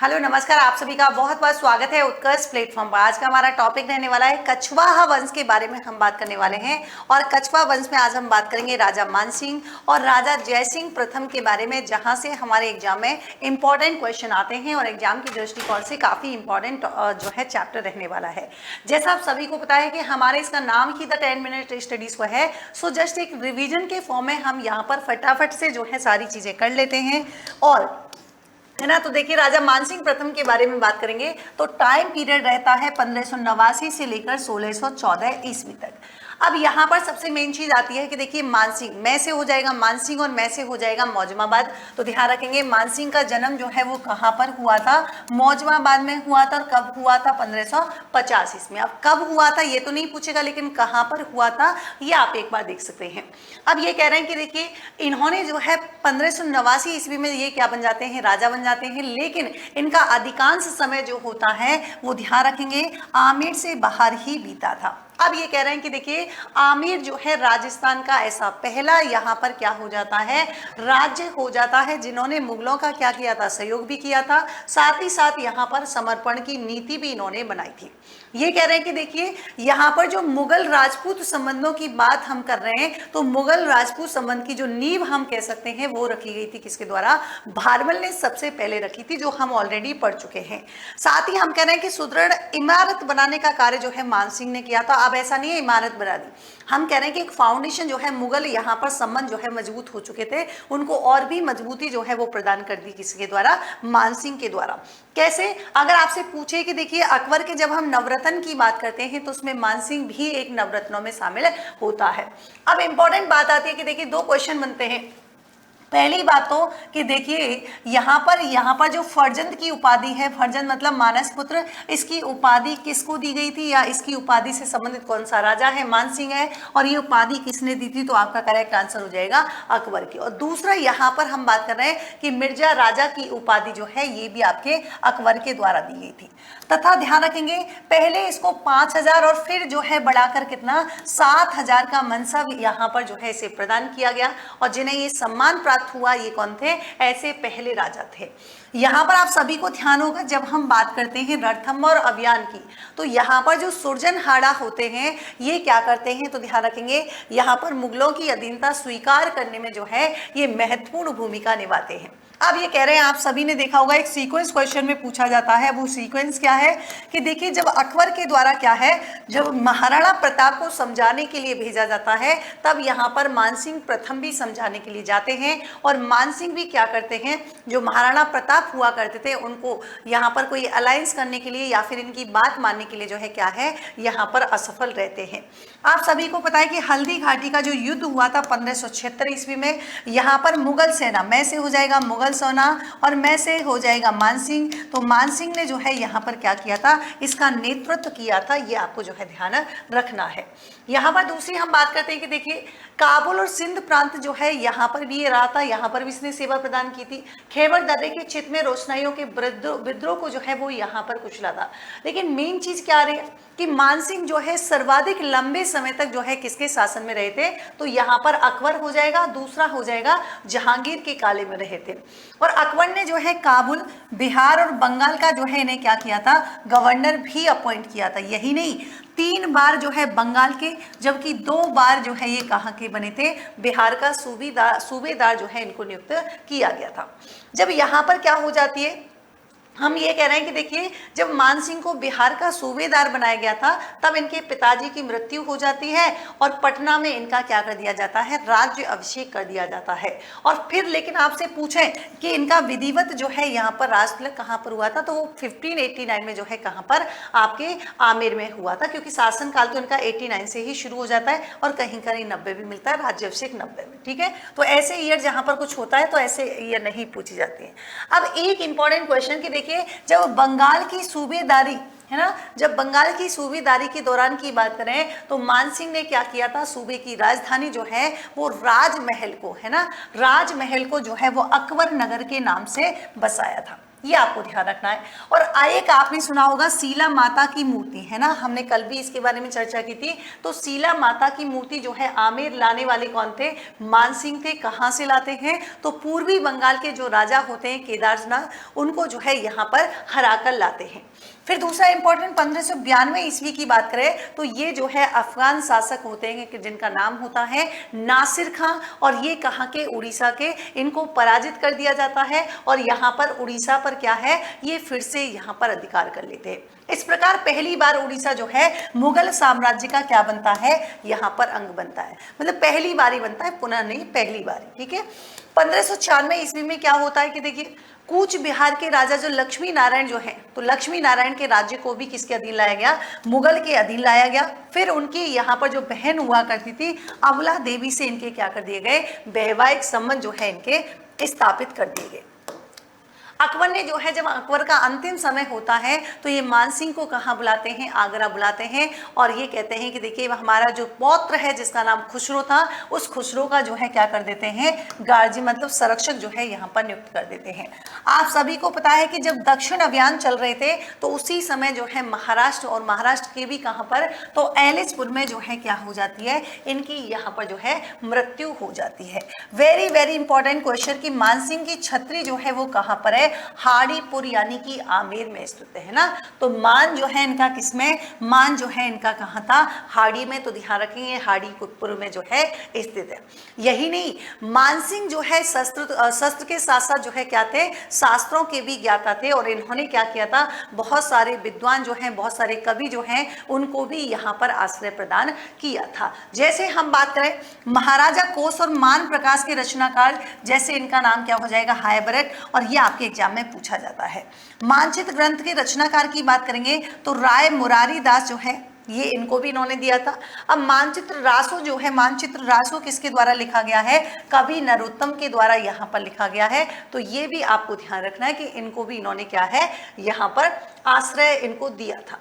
Hello नमस्कार, आप सभी का बहुत बहुत स्वागत है उत्कर्ष प्लेटफॉर्म पर। आज का हमारा टॉपिक रहने वाला है कछवाहा वंश के बारे में हम बात करने वाले हैं। और कछवाहा वंश में आज हम बात करेंगे राजा मानसिंह और राजा जयसिंह प्रथम के बारे में, जहां से हमारे एग्जाम में इंपॉर्टेंट क्वेश्चन आते हैं और एग्जाम की दृष्टिकोण से काफी इंपॉर्टेंट जो है चैप्टर रहने वाला है। जैसा आप सभी को पता है कि हमारे इसका नाम ही द 10 मिनट स्टडीज को है, सो जस्ट एक रिविजन के फॉर्म में हम यहाँ पर फटाफट से जो है सारी चीजें कर लेते हैं और है ना। तो देखिए, राजा मानसिंह प्रथम के बारे में बात करेंगे तो टाइम पीरियड रहता है 1589 से लेकर 1614 ईस्वी तक। अब यहाँ पर सबसे मेन चीज आती है कि देखिए, मानसिंह मैं से हो जाएगा मानसिंह और मैं से हो जाएगा मौजमाबाद। तो ध्यान रखेंगे, मानसिंह का जन्म जो है वो कहाँ पर हुआ था? मौजमाबाद में हुआ था। और कब हुआ था? 1550 ईस्वी में। अब कब हुआ था ये तो नहीं पूछेगा, लेकिन कहाँ पर हुआ था ये आप एक बार देख सकते हैं। अब ये कह रहे हैं कि देखिए, इन्होंने जो है 1589 ईस्वी में ये क्या बन जाते हैं? राजा बन जाते हैं। लेकिन इनका अधिकांश समय जो होता है वो ध्यान रखेंगे आमेर से बाहर ही बीता था। अब ये कह रहे हैं कि देखिए, आमेर जो है राजस्थान का ऐसा पहला यहाँ पर क्या हो जाता है? राज्य हो जाता है, जिन्होंने मुगलों का क्या किया था? सहयोग भी किया था, साथ ही साथ यहाँ पर समर्पण की नीति भी इन्होंने बनाई थी। ये कह रहे हैं कि देखिए, यहाँ पर जो मुगल राजपूत संबंधों की बात हम कर रहे हैं, तो मुगल राजपूत संबंध की जो नींव हम कह सकते हैं वो रखी गई थी किसके द्वारा? भारमल ने सबसे पहले रखी थी, जो हम ऑलरेडी पढ़ चुके हैं। साथ ही हम कह रहे हैं कि सुदृढ़ इमारत बनाने का कार्य जो है मानसिंह ने किया था। अब ऐसा नहीं है इमारत बना दी, हम कह रहे हैं कि एक फाउंडेशन जो है, मुगल यहाँ पर संबंध जो है मजबूत हो चुके थे, उनको और भी मजबूती जो है वो प्रदान कर दी किसके द्वारा? मानसिंह के द्वारा। कैसे? अगर आपसे पूछे कि देखिए, अकबर के जब हम नवरत्न की बात करते हैं तो उसमें मानसिंह भी एक नवरत्नों में शामिल होता है। अब इंपॉर्टेंट बात आती है कि देखिए, दो क्वेश्चन बनते हैं। पहली बात तो कि देखिए, यहाँ पर जो फर्जंद की उपाधि है, फर्जंद मतलब मानस पुत्र, इसकी उपाधि किसको दी गई थी, या इसकी उपाधि से संबंधित कौन सा राजा है? मानसिंह है। और ये उपाधि किसने दी थी? तो आपका करेक्ट आंसर हो जाएगा अकबर की। और दूसरा, यहाँ पर हम बात कर रहे हैं कि मिर्जा राजा की उपाधि जो है ये भी आपके अकबर के द्वारा दी गई थी। तथा ध्यान रखेंगे, पहले इसको 5000 और फिर जो है बढ़ाकर कितना? 7000 का मनसब यहाँ पर जो है इसे प्रदान किया गया। और जिन्हें ये सम्मान प्राप्त हुआ ये कौन थे? ऐसे पहले राजा थे। यहाँ पर आप सभी को ध्यान होगा, जब हम बात करते हैं रणथंभौर अभियान की, तो यहाँ पर जो सुरजनहाड़ा होते हैं ये क्या करते हैं? तो ध्यान रखेंगे, यहाँ पर मुगलों की अधीनता स्वीकार करने में जो है ये महत्वपूर्ण भूमिका निभाते हैं। अब ये कह रहे हैं, आप सभी ने देखा होगा, एक सीक्वेंस क्वेश्चन में पूछा जाता है। वो सीक्वेंस क्या है कि देखिए, जब अकबर के द्वारा क्या है, जब महाराणा प्रताप को समझाने के लिए भेजा जाता है, तब यहाँ पर मानसिंह प्रथम भी समझाने के लिए जाते हैं। और मानसिंह भी क्या करते हैं, जो महाराणा प्रताप हुआ करते थे उनको यहाँ पर कोई अलायंस करने के लिए या फिर इनकी बात मानने के लिए जो है क्या है, यहाँ पर असफल रहते हैं। आप सभी को पता है कि हल्दी घाटी का जो युद्ध हुआ था 1576 ईस्वी में, यहाँ पर मुगल सेना, मैं से हो जाएगा मुगल सेना और मैं से हो जाएगा मानसिंह। तो मानसिंह ने जो है यहाँ पर क्या किया था? इसका नेतृत्व किया था। ये आपको जो है ध्यान रखना है। यहाँ पर दूसरी हम बात करते हैं कि देखिए, काबुल और सिंध प्रांत जो है यहाँ पर भी ये रहा था, यहाँ पर भी इसने सेवा प्रदान की थी। खैबर दर्रे के क्षेत्र में रोशनाइयों के विद्रोह को जो है वो यहाँ पर कुचला था। लेकिन मेन चीज क्या रही कि मानसिंह जो है सर्वाधिक लंबे समय तक जो है किसके शासन में रहे थे? तो यहाँ पर अकबर हो जाएगा, दूसरा हो जाएगा जहांगीर के काले में रहे थे। और अकबर ने जो है काबुल, बिहार और बंगाल का जो है इन्हें क्या किया था? गवर्नर भी अपॉइंट किया था। यही नहीं, 3 बार जो है बंगाल के, जबकि 2 बार जो है ये कहाँ के बने थे? बिहार का सूबेदार जो है इनको नियुक्त किया गया था। जब यहाँ पर क्या हो जाती है, हम ये कह रहे हैं कि देखिए, जब मानसिंह को बिहार का सूबेदार बनाया गया था तब इनके पिताजी की मृत्यु हो जाती है और पटना में इनका क्या कर दिया जाता है? राज्य अभिषेक कर दिया जाता है। और फिर लेकिन आपसे पूछें कि इनका विधिवत जो है यहाँ पर राज तिलक कहाँ पर हुआ था, तो वो 1589 में जो है कहाँ पर? आपके आमेर में हुआ था, क्योंकि शासनकाल तो इनका 89 से ही शुरू हो जाता है और कहीं कहीं 90 भी मिलता है, राज्य अभिषेक 90 में। ठीक है, तो ऐसे ईयर जहाँ पर कुछ होता है तो ऐसे ईयर नहीं पूछी जाती है। अब एक इंपॉर्टेंट क्वेश्चन कि देखिए, जब बंगाल की सूबेदारी है ना, जब बंगाल की सूबेदारी के दौरान की बात करें तो मानसिंह ने क्या किया था? सूबे की राजधानी जो है वो राजमहल को, है ना, राजमहल को जो है वो अकबर नगर के नाम से बसाया था। ये आपको ध्यान रखना है। और एक आपने सुना होगा शीला माता की मूर्ति, है ना, हमने कल भी इसके बारे में चर्चा की थी। तो शीला माता की मूर्ति जो है आमेर लाने वाले कौन थे? मानसिंह थे। कहाँ से लाते हैं? तो पूर्वी बंगाल के जो राजा होते हैं केदारनाथ, उनको जो है यहाँ पर हरा कर लाते हैं। फिर दूसरा इंपॉर्टेंट 1592 ईस्वी की बात करें तो ये जो है अफगान शासक होते हैं कि जिनका नाम होता है नासिर खां, और ये कहाँ के? उड़ीसा के। इनको पराजित कर दिया जाता है और यहाँ पर उड़ीसा पर क्या है, ये फिर से यहाँ पर अधिकार कर लेते हैं। इस प्रकार पहली बार उड़ीसा जो है मुगल साम्राज्य का क्या बनता है? यहाँ पर अंग बनता है। मतलब पहली बारी बनता है, पुनः नहीं, पहली बारी। ठीक है। 1596 ईस्वी में क्या होता है कि देखिए कूच बिहार के राजा जो लक्ष्मी नारायण जो है, तो लक्ष्मी नारायण के राज्य को भी किसके अधीन लाया गया? मुगल के अधीन लाया गया। फिर उनकी यहाँ पर जो बहन हुआ करती थी अबला देवी से इनके क्या कर दिए गए? वैवाहिक संबंध जो है इनके स्थापित कर दिए गए। अकबर ने जो है, जब अकबर का अंतिम समय होता है तो ये मानसिंह को कहाँ बुलाते हैं? आगरा बुलाते हैं, और ये कहते हैं कि देखिए हमारा जो पौत्र है जिसका नाम खुसरो था, उस खुसरो का जो है क्या कर देते हैं? गार्जी मतलब संरक्षक जो है यहाँ पर नियुक्त कर देते हैं। आप सभी को पता है कि जब दक्षिण अभियान चल रहे थे तो उसी समय जो है महाराष्ट्र, और महाराष्ट्र के भी कहाँ पर? तो एलिसपुर में जो है क्या हो जाती है? इनकी यहाँ पर जो है मृत्यु हो जाती है। वेरी वेरी इंपॉर्टेंट क्वेश्चन कि मानसिंह की छत्री जो है वो कहाँ पर है? हाड़ीपुर यानी कि आमेर में स्थित है ना। तो मान जो है इनका किसमें? मान जो है इनका कहाँ था? हाड़ी में। तो ध्यान रखेंगे हाड़ीपुर में जो है स्थित है। यही नहीं, मानसिंह जो है शस्त्र के साथ साथ जो है क्या थे? शास्त्रों के भी ज्ञाता थे, और इन्होंने क्या किया था? बहुत सारे विद्वान जो हैं, बहुत सारे कवि जो हैं, उनको भी यहाँ पर आश्रय प्रदान किया था। जैसे हम बात करें महाराजा कोश और मान प्रकाश के रचनाकार, जैसे इनका नाम क्या हो जाएगा? हायबरेट, और ये आपके एग्जाम में पूछा जाता है। मानचित्र ग्रंथ के रचनाकार की बात करेंगे तो राय मुरारी दास जो है, ये इनको भी इन्होंने दिया था। अब मानचित्र रासो जो है, मानचित्र रासो किसके द्वारा लिखा गया है? कवि नरोत्तम के द्वारा यहाँ पर लिखा गया है। तो ये भी आपको ध्यान रखना है कि इनको भी इन्होंने क्या है? यहाँ पर आश्रय इनको दिया था।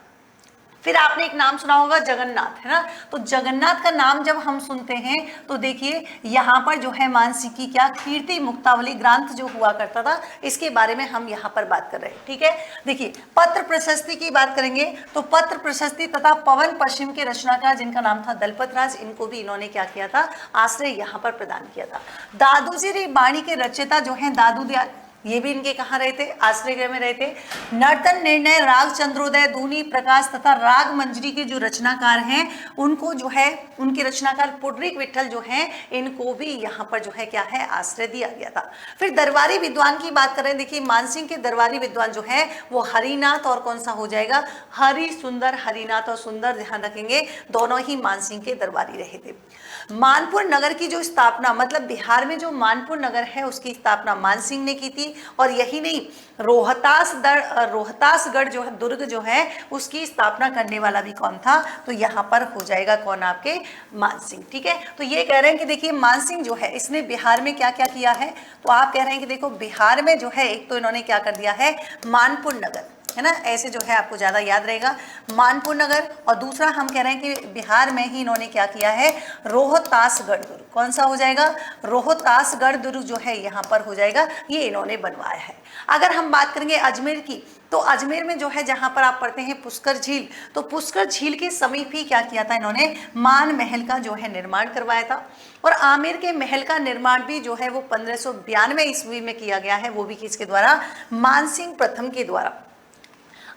फिर आपने एक नाम सुना होगा जगन्नाथ, है ना। तो जगन्नाथ का नाम जब हम सुनते हैं तो देखिए यहाँ पर जो है मानसिंह की क्या कीर्ति मुक्तावली ग्रंथ जो हुआ करता था, इसके बारे में हम यहाँ पर बात कर रहे हैं। ठीक है। देखिए पत्र प्रशस्ति की बात करेंगे तो पत्र प्रशस्ति तथा पवन पश्चिम के रचनाकार जिनका नाम था दलपत राज, इनको भी इन्होंने क्या किया था? आश्रय यहाँ पर प्रदान किया था। दादूजी बाणी के रचयिता जो है दादू दयाल, ये भी इनके कहाँ रहे थे? आश्रय गृह में रहे थे। नर्तन निर्णय, राग चंद्रोदय, दूनी प्रकाश तथा राग मंजरी के जो रचनाकार हैं, उनको जो है उनके रचनाकार पुंडरीक विठल जो हैं, इनको भी यहाँ पर जो है क्या है? आश्रय दिया गया था। फिर दरबारी विद्वान की बात करें, देखिए मानसिंह के दरबारी विद्वान जो है वो हरिनाथ और कौन सा हो जाएगा? हरि सुंदर। हरिनाथ और सुंदर ध्यान रखेंगे, दोनों ही मानसिंह के दरबारी रहे थे। मानपुर नगर की जो स्थापना, मतलब बिहार में जो मानपुर नगर है उसकी स्थापना मानसिंह ने की थी। और यही नहीं, रोहतासगढ़ जो है दुर्ग जो है उसकी स्थापना करने वाला भी कौन था? तो यहाँ पर हो जाएगा कौन? आपके मानसिंह। ठीक है। तो ये कह रहे हैं कि देखिए मानसिंह जो है इसने बिहार में क्या क्या किया है? तो आप कह रहे हैं कि देखो बिहार में जो है एक तो इन्होंने क्या कर दिया है? मानपुर नगर, है ना, ऐसे जो है आपको ज्यादा याद रहेगा मानपुर नगर। और दूसरा हम कह रहे हैं कि बिहार में ही इन्होंने क्या किया है? रोहतासगढ़ दुर्ग। कौन सा हो जाएगा? रोहतासगढ़ दुर्ग जो है यहाँ पर हो जाएगा, ये इन्होंने बनवाया है। अगर हम बात करेंगे अजमेर की, तो अजमेर में जो है जहाँ पर आप पढ़ते हैं पुष्कर झील, तो पुष्कर झील के समीप ही क्या किया था इन्होंने? मान महल का जो है निर्माण करवाया था। और आमेर के महल का निर्माण भी जो है वो 1592 ईस्वी में किया गया है, वो भी किसके द्वारा? मानसिंह प्रथम के द्वारा।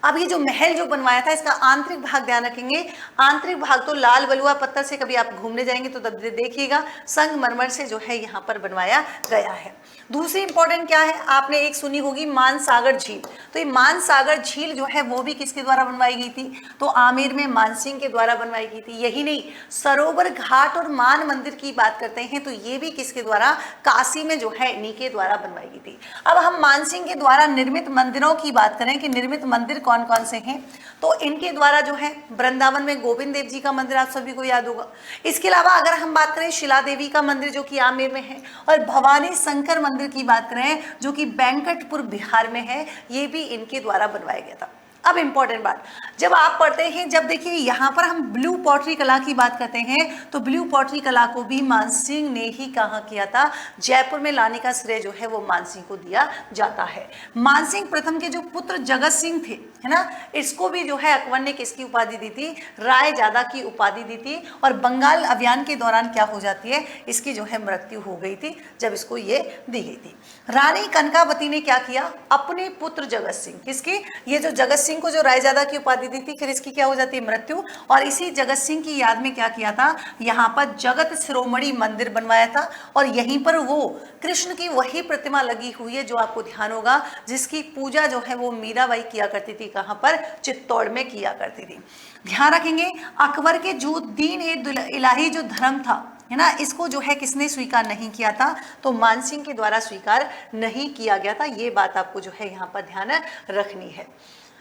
अब ये जो महल जो बनवाया था इसका आंतरिक भाग ध्यान रखेंगे, आंतरिक भाग तो लाल बलुआ पत्थर से, कभी आप घूमने जाएंगे तो तब देखिएगा संगमरमर से जो है यहाँ पर बनवाया गया है। दूसरी इंपॉर्टेंट क्या है? आपने एक सुनी होगी मानसागर झील। तो ये मानसागर झील जो है वो भी किसके द्वारा बनवाई गई थी? तो आमेर में मानसिंह के द्वारा बनवाई गई थी। यही नहीं, सरोवर घाट और मान मंदिर की बात करते हैं तो ये भी किसके द्वारा? काशी में जो है इन्हीं के द्वारा बनवाई गई थी। अब हम मानसिंह के द्वारा निर्मित मंदिरों की बात करें कि निर्मित मंदिर कौन कौन से हैं, तो इनके द्वारा जो है वृंदावन में गोविंद देव जी का मंदिर आप सभी को याद होगा। इसके अलावा अगर हम बात करें शिला देवी का मंदिर जो कि आमेर में है, और भवानी शंकर मंदिर की बात करें जो कि बैंकटपुर बिहार में है, ये भी इनके द्वारा बनवाया गया था। अब इंपॉर्टेंट बात, जब आप पढ़ते हैं, जब देखिए यहाँ पर हम ब्लू पॉटरी कला की बात करते हैं, तो ब्लू पॉटरी कला को भी मानसिंह ने ही कहाँ किया था, जयपुर में लाने का श्रेय जो है वो मानसिंह को दिया जाता है। मानसिंह प्रथम के जो पुत्र जगत सिंह थे, है ना, इसको भी जो है अकबर ने किसकी उपाधि दी थी, रायजादा की उपाधि दी थी। और बंगाल अभियान के दौरान क्या हो जाती है, इसकी जो है मृत्यु हो गई थी जब इसको ये दी गई थी। रानी कनकावती ने क्या किया, अपने पुत्र जगत सिंह, किसकी, ये जो जगत सिंह को जो रायजादा की उपाधि दी थी, फिर इसकी क्या हो जाती है, मृत्यु। और इसी जगत सिंह की याद में क्या किया था, यहाँ पर जगत शिरोमणि मंदिर बनवाया था। और यहीं पर वो कृष्ण की वही प्रतिमा लगी हुई है जो आपको ध्यान होगा, जिसकी पूजा जो है वो मीराबाई किया करती थी, कहाँ पर, चित्तौड़ में किया करती थी। ध्यान रखेंगे, अकबर के जो दीन ए इलाही जो धर्म था, है ना, इसको जो है किसने स्वीकार नहीं किया था, तो मानसिंह के द्वारा स्वीकार नहीं किया गया था। ये बात आपको जो है यहाँ पर ध्यान रखनी है।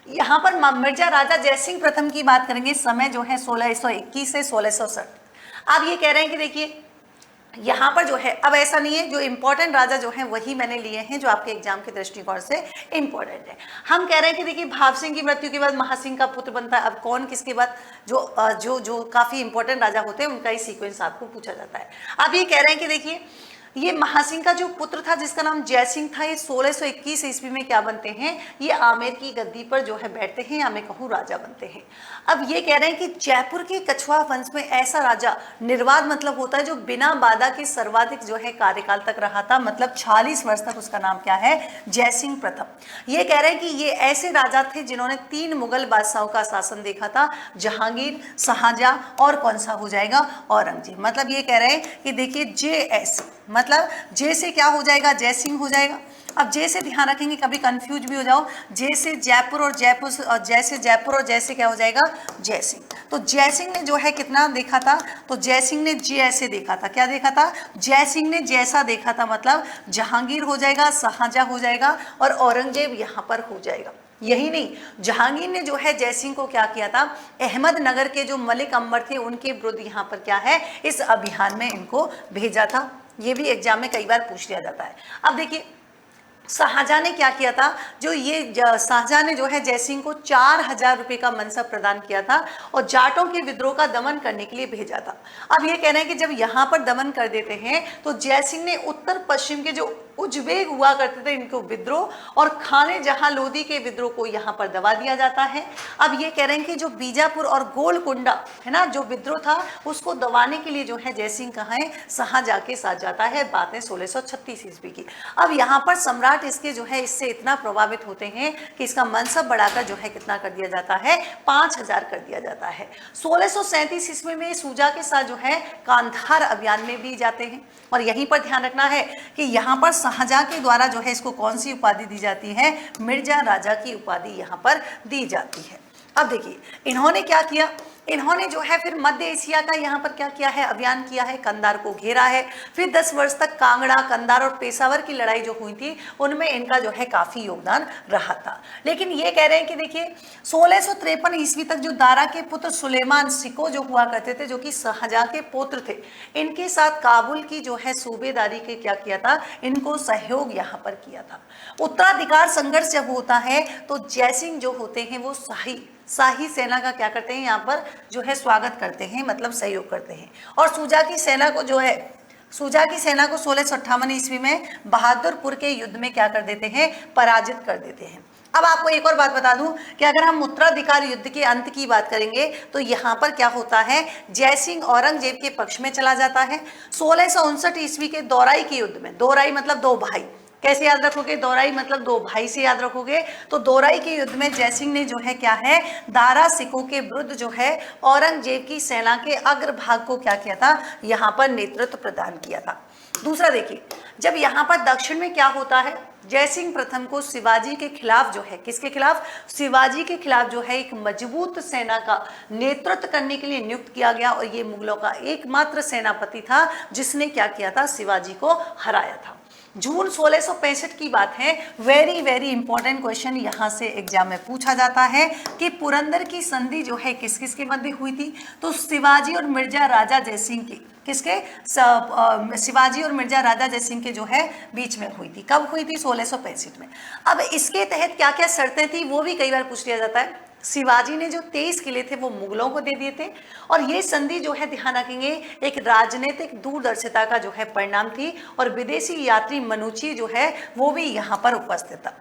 यहाँ पर मिर्जा राजा जयसिंह प्रथम की बात करेंगे, समय जो है 1621 से 1660। आप ये कह रहे हैं कि देखिए यहाँ पर जो है, अब ऐसा नहीं है, जो इंपॉर्टेंट राजा जो है वही मैंने लिए हैं जो आपके एग्जाम के दृष्टिकोण से इंपॉर्टेंट है। हम कह रहे हैं कि देखिए भाव सिंह की मृत्यु के बाद महासिंह का पुत्र बनता है। अब कौन किसके बाद, जो काफी इंपॉर्टेंट राजा होते हैं उनका ही सीक्वेंस आपको पूछा जाता है। अब ये कह रहे हैं कि देखिए ये महासिंह का जो पुत्र था जिसका नाम जयसिंह था, ये 1621 ईस्वी में क्या बनते हैं, ये आमेर की गद्दी पर जो है बैठते हैं, या मैं कहूँ राजा बनते हैं। अब ये कह रहे हैं कि जयपुर के कछवाहा वंश में ऐसा राजा, निर्वाध मतलब होता है जो बिना बाधा के सर्वाधिक जो है कार्यकाल तक रहा था, मतलब 46 वर्ष तक। उसका नाम क्या है, जयसिंह प्रथम। ये कह रहे हैं कि ये ऐसे राजा थे जिन्होंने 3 मुगल बादशाहों का शासन देखा था, जहांगीर, शाहजहां और कौन सा हो जाएगा, औरंगजेब। मतलब ये कह रहे हैं कि देखिए JS, मतलब जे से क्या हो जाएगा, जयसिंह हो जाएगा। अब जे से ध्यान रखेंगे, कभी कंफ्यूज भी हो जाओ, जे से जयपुर और जयपुर और जैसे जयपुर और जैसे क्या हो जाएगा, जयसिंह। तो जयसिंह ने जो है कितना देखा था, तो जयसिंह ने जे ऐसे देखा था, क्या देखा था, जयसिंह ने जैसा देखा था, मतलब जहांगीर हो जाएगा, शाहजहां हो जाएगा और औरंगजेब यहाँ पर हो जाएगा। यही नहीं, जहांगीर ने जो है जयसिंह को क्या किया था, अहमदनगर के जो मलिक अंबर थे उनके विरुद्ध यहाँ पर क्या है, इस अभियान में इनको भेजा था। ये भी एग्जाम में कई बार पूछ लिया जाता है। अब देखिए शाहजहां ने क्या किया था, जो ये शाहजहां ने जो है जयसिंह को 4000 रुपए का मनसब प्रदान किया था और जाटों के विद्रोह का दमन करने के लिए भेजा था। अब ये कह रहे हैं कि जब यहाँ पर दमन कर देते हैं तो जयसिंह ने उत्तर पश्चिम के जो उज्बेक हुआ करते थे इनको विद्रोह, और खाने जहां लोधी के विद्रोह को यहाँ पर दबा दिया जाता है। अब ये कह रहे हैं कि जो बीजापुर और गोलकुंडा है ना, जो विद्रोह था उसको दबाने के लिए जो है जयसिंह कहाँ है, शाहजहां के साथ जाता है। बात है 1636 ईस्वी की। अब यहाँ पर सम्राट इसके जो है इससे इतना प्रभावित होते हैं कि इसका मनसब बढ़ाकर जो है कितना कर दिया जाता है, 5000 कर दिया जाता है। 1637 ईस्वी में सूजा के साथ जो है कांधार अभियान में भी जाते हैं। और यहीं पर ध्यान रखना है कि यहाँ पर शाहजहां के द्वारा जो है इसको कौन सी उपाधि दी जाती है, मिर्जा राजा की उपाधि यहाँ पर दी जाती है। अब देखिए इन्होंने क्या किया, इन्होंने जो है फिर मध्य एशिया का यहाँ पर क्या किया है, अभियान किया है, कंधार को घेरा है। फिर 10 वर्ष तक कांगड़ा, कंधार और पेशावर की लड़ाई जो हुई थी उनमें इनका जो है काफी योगदान रहा था। लेकिन ये कह रहे हैं कि देखिए 1653 ईस्वी तक जो दारा के पुत्र सुलेमान सिको जो हुआ करते थे, जो कि शाहजहां के पुत्र थे, इनके साथ काबुल की जो है सूबेदारी के क्या किया था, इनको सहयोग यहाँ पर किया था। उत्तराधिकार संघर्ष जब होता है तो जयसिंह जो होते हैं वो शाही सेना का क्या करते हैं, यहाँ पर जो है स्वागत करते हैं, मतलब सहयोग करते हैं। और सूजा की सेना को 1658 ईस्वी में बहादुरपुर के युद्ध में क्या कर देते हैं, पराजित कर देते हैं। अब आपको एक और बात बता दूं कि अगर हम उत्तराधिकार युद्ध के अंत की बात करेंगे तो यहाँ पर क्या होता है, जयसिंह औरंगजेब के पक्ष में चला जाता है। 1659 ईस्वी के दौराई के युद्ध में, दौराई मतलब 2 भाई, कैसे याद रखोगे, दौराई मतलब 2 भाई से याद रखोगे। तो दौराई के युद्ध में जयसिंह ने जो है क्या है, दारा सिखों के विरुद्ध जो है औरंगजेब की सेना के अग्रभाग को क्या किया था, यहाँ पर नेतृत्व प्रदान किया था। दूसरा देखिए, जब यहाँ पर दक्षिण में क्या होता है, जयसिंह प्रथम को शिवाजी के खिलाफ जो है, किसके खिलाफ, शिवाजी के खिलाफ जो है एक मजबूत सेना का नेतृत्व करने के लिए नियुक्त किया गया। और ये मुगलों का एकमात्र सेनापति था जिसने क्या किया था, शिवाजी को हराया था। जून 1665 की बात है। वेरी वेरी इंपॉर्टेंट क्वेश्चन यहाँ से एग्जाम में पूछा जाता है कि पुरंदर की संधि जो है किस किस के मध्य हुई थी, तो शिवाजी और मिर्जा राजा जयसिंह की, किसके, शिवाजी और मिर्जा राजा जयसिंह के जो है बीच में हुई थी। कब हुई थी? 1665 में। अब इसके तहत क्या क्या शर्तें थी वो भी कई बार पूछ लिया जाता है। शिवाजी ने जो 23 किले थे वो मुगलों को दे दिए थे, और ये संधि जो है ध्यान रखेंगे एक राजनीतिक दूरदर्शिता का जो है परिणाम थी, और विदेशी यात्री मनुची जो है वो भी यहाँ पर उपस्थित था।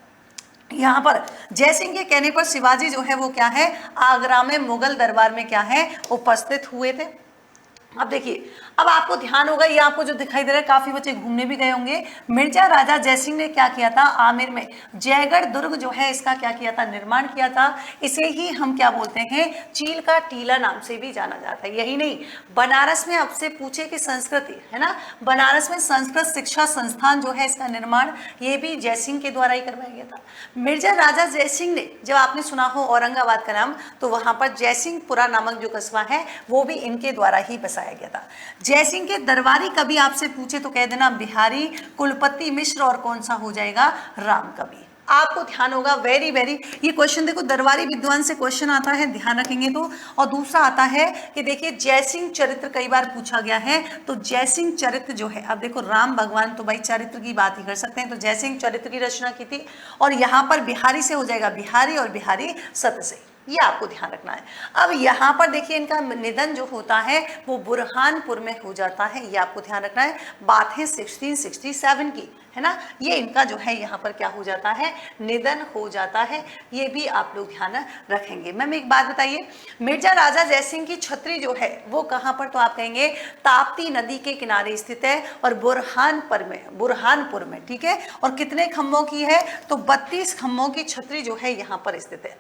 यहाँ पर जयसिंह के कहने पर शिवाजी जो है वो क्या है, आगरा में मुगल दरबार में क्या है, उपस्थित हुए थे। अब देखिए, अब आपको ध्यान होगा, ये आपको जो दिखाई दे रहा है, काफी बच्चे घूमने भी गए होंगे। मिर्जा राजा जयसिंह ने क्या किया था, आमेर में जयगढ़ दुर्ग जो है इसका क्या किया था, निर्माण किया था। इसे ही हम क्या बोलते हैं, चील का टीला नाम से भी जाना जाता है। यही नहीं, बनारस में आपसे पूछे कि संस्कृति है ना, बनारस में संस्कृत शिक्षा संस्थान जो है इसका निर्माण ये भी जयसिंह के द्वारा ही करवाया गया था। मिर्जा राजा जयसिंह ने, जब आपने सुना हो औरंगाबाद का नाम, तो वहां पर जयसिंहपुरा नामक जो कस्बा है वो भी इनके द्वारा ही बसाया गया था। जयसिंह के दरबारी कवि आपसे पूछे तो कह देना बिहारी, कुलपति मिश्र, और कौन सा हो जाएगा, राम कवि। आपको ध्यान होगा, वेरी वेरी, ये क्वेश्चन देखो दरबारी विद्वान से क्वेश्चन आता है, ध्यान रखेंगे तो। और दूसरा आता है कि देखिए जयसिंह चरित्र कई बार पूछा गया है, तो जयसिंह चरित्र जो है, अब देखो राम भगवान तो भाई चरित्र की बात ही कर सकते हैं, तो जयसिंह चरित्र की रचना की थी। और यहाँ पर बिहारी से हो जाएगा बिहारी, और बिहारी सत से, ये आपको ध्यान रखना है। अब यहाँ पर देखिए इनका निधन जो होता है वो बुरहानपुर में हो जाता है, ये आपको ध्यान रखना है। बात है 1667 की, है ना, ये इनका जो है यहाँ पर क्या हो जाता है, निधन हो जाता है, ये भी आप लोग ध्यान रखेंगे। मैम एक बात बताइए, मिर्जा राजा जयसिंह की छतरी जो है वो कहाँ पर, तो आप कहेंगे ताप्ती नदी के किनारे स्थित है, और बुरहानपुर में, ठीक है। और कितने खम्भों की है, तो 32 खम्भों की छतरी जो है यहाँ पर स्थित है।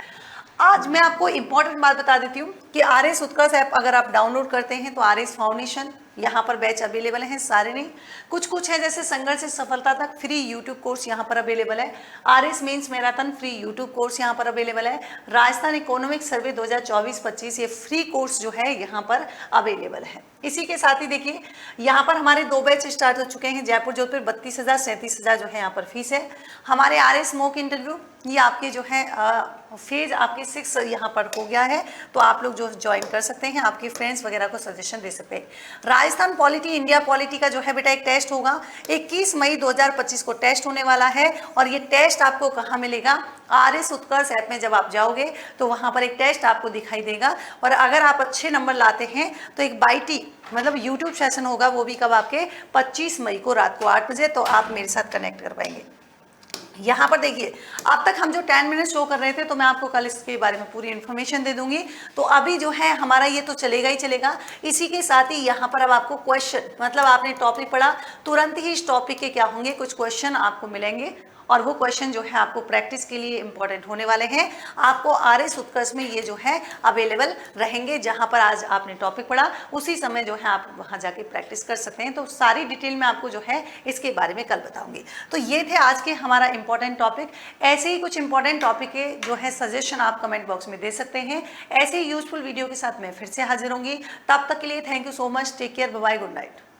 आज मैं आपको इंपॉर्टेंट बात बता देती हूँ कि आरएस उत्कर्ष ऐप अगर आप डाउनलोड करते हैं तो आरएस फाउंडेशन यहाँ पर बैच अवेलेबल हैं, सारे नहीं, कुछ है, जैसे संघर्ष से सफलता तक फ्री यूट्यूब कोर्स यहाँ पर अवेलेबल है। RS mains marathon free YouTube course यहाँ पर अवेलेबल है। राजस्थान इकोनॉमिक सर्वे 2024-25 ये फ्री कोर्स जो है यहाँ पर अवेलेबल है। इसी के साथ ही देखिए यहाँ पर हमारे 2 बैच स्टार्ट हो चुके हैं। जयपुर जोधपुर 32,000, 37,000 जो है यहाँ पर फीस है। हमारे आरएस मॉक इंटरव्यू ये आपके जो है फेज आपके 6 यहाँ पर हो गया है, तो आप लोग जो ज्वाइन कर सकते हैं, आपके फ्रेंड्स वगैरह को सजेशन दे सकते हैं। राजस्थान पॉलिटी, इंडिया पॉलिटी का जो है बेटा एक टेस्ट होगा, 21 मई 2025 को टेस्ट होने वाला है। और ये टेस्ट आपको कहाँ मिलेगा, आरएस उत्कर्ष ऐप में जब आप जाओगे तो वहाँ पर एक टेस्ट आपको दिखाई देगा। और अगर आप अच्छे नंबर लाते हैं तो एक बाईटी मतलब यूट्यूब सेशन होगा, वो भी कब, आपके 25 मई को रात को 8 बजे, तो आप मेरे साथ कनेक्ट कर पाएंगे। यहाँ पर देखिए अब तक हम जो 10 मिनट शो कर रहे थे, तो मैं आपको कल इसके बारे में पूरी इन्फॉर्मेशन दे दूंगी। तो अभी जो है हमारा ये तो चलेगा ही चलेगा। इसी के साथ ही यहाँ पर अब आपको क्वेश्चन, मतलब आपने टॉपिक पढ़ा, तुरंत ही इस टॉपिक के क्या होंगे, कुछ क्वेश्चन आपको मिलेंगे, और वो क्वेश्चन जो है आपको प्रैक्टिस के लिए इंपॉर्टेंट होने वाले हैं। आपको आरएस उत्कर्ष में ये जो है अवेलेबल रहेंगे, जहां पर आज आपने टॉपिक पढ़ा उसी समय जो है आप वहां जाके प्रैक्टिस कर सकते हैं। तो सारी डिटेल में आपको जो है इसके बारे में कल बताऊंगी। तो ये थे आज के हमारा इंपॉर्टेंट टॉपिक। ऐसे ही कुछ इंपॉर्टेंट टॉपिक के जो है सजेशन आप कमेंट बॉक्स में दे सकते हैं। ऐसे ही यूजफुल वीडियो के साथ मैं फिर से हाजिर होंगी। तब तक के लिए thank you so much, take care, bye bye, good night.